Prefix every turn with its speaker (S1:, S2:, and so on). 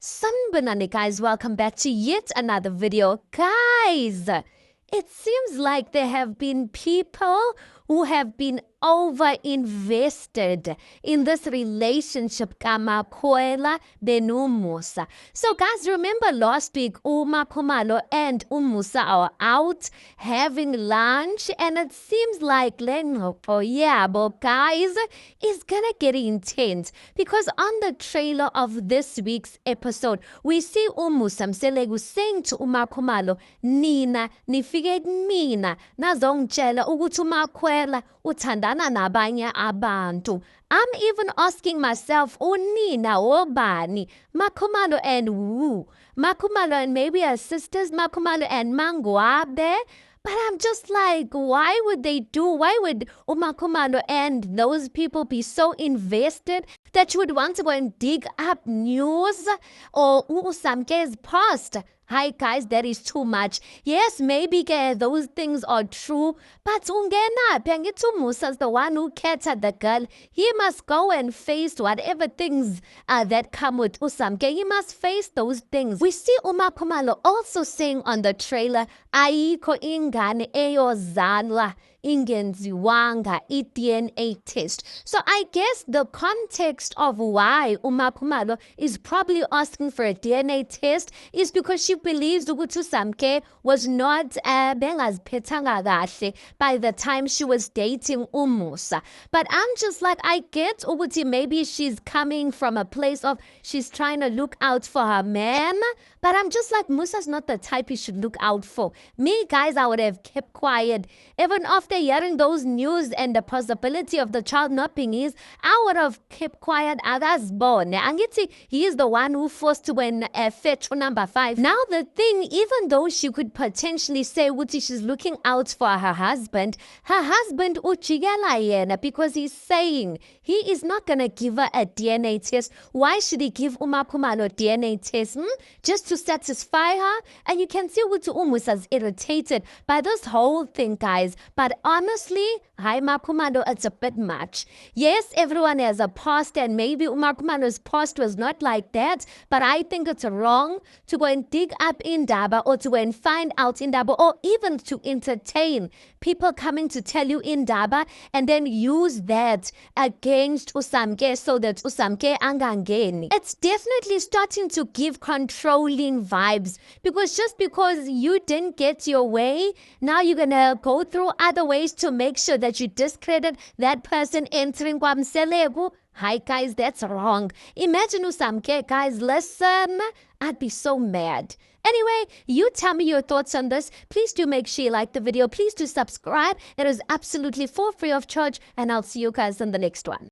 S1: Sanibonani guys, welcome back to yet another video. Guys, it seems like there have been people who have been over-invested in this relationship kaMakhwela benuMusa. So guys, remember last week uMakhumalo and uMusa are out having lunch, and it seems like but guys is gonna get intense because on the trailer of this week's episode we see uMusa Mselegu saying to uMakhumalo, nina nifike kumina nazongitshela ukuthi uMakhwela uthandana nabanye abantu. I'm even asking myself, unina obani? Makhumalo and who? Makhumalo and maybe her sisters, Makhumalo and Mangwabe? But I'm just like, why would Umakhumalo and those people be so invested that you would want to go and dig up news or Usamke's past? Hi guys, that is too much. Yes, maybe those things are true, but Musa's the one who catered the girl. He must go and face whatever things that come with Usamke. He must face those things. We see Umakhumalo also saying on the trailer, Ayikho ingane eyozalwa ingenziwanga i-DNA test. So I guess the context of why uMakhumalo is probably asking for a DNA test is because she believes ukuthi uSamke was not bengaziphethanga kahle by the time she was dating uMusa. But I'm just like, I get ukuthi maybe she's coming from a place of she's trying to look out for her man, but I'm just like, Musa's not the type you should look out for. Me, guys, I would have kept quiet. Even after hearing those news and the possibility of the child not being his, I would have kept quiet. That's born. Angithi, he is the one who forced to win fetch number 5. Now the thing, even though she could potentially say Wuti she's looking out for her husband uchigela yena because he's saying he is not gonna give her a DNA test. Why should he give Umakhumalo a DNA test? Just to satisfy her? And you can see Wuti Umusa's irritated by this whole thing, guys. But honestly, hi Makhumalo, it's a bit much. Yes, everyone has a past, and maybe Umakhumalo's past was not like that, but I think it's wrong to go and dig up indaba or to go and find out indaba or even to entertain people coming to tell you indaba and then use that against Usamke so that Usamke angangeni. It's definitely starting to give controlling vibes because just because you didn't get your way, now you're gonna go through other ways to make sure that you discredit that person entering kwaMselegu. Hi guys, that's wrong. Imagine Usamke, guys, listen, I'd be so mad. Anyway, you tell me your thoughts on this. Please do make sure you like the video. Please do subscribe. It is absolutely for free of charge, and I'll see you guys in the next one.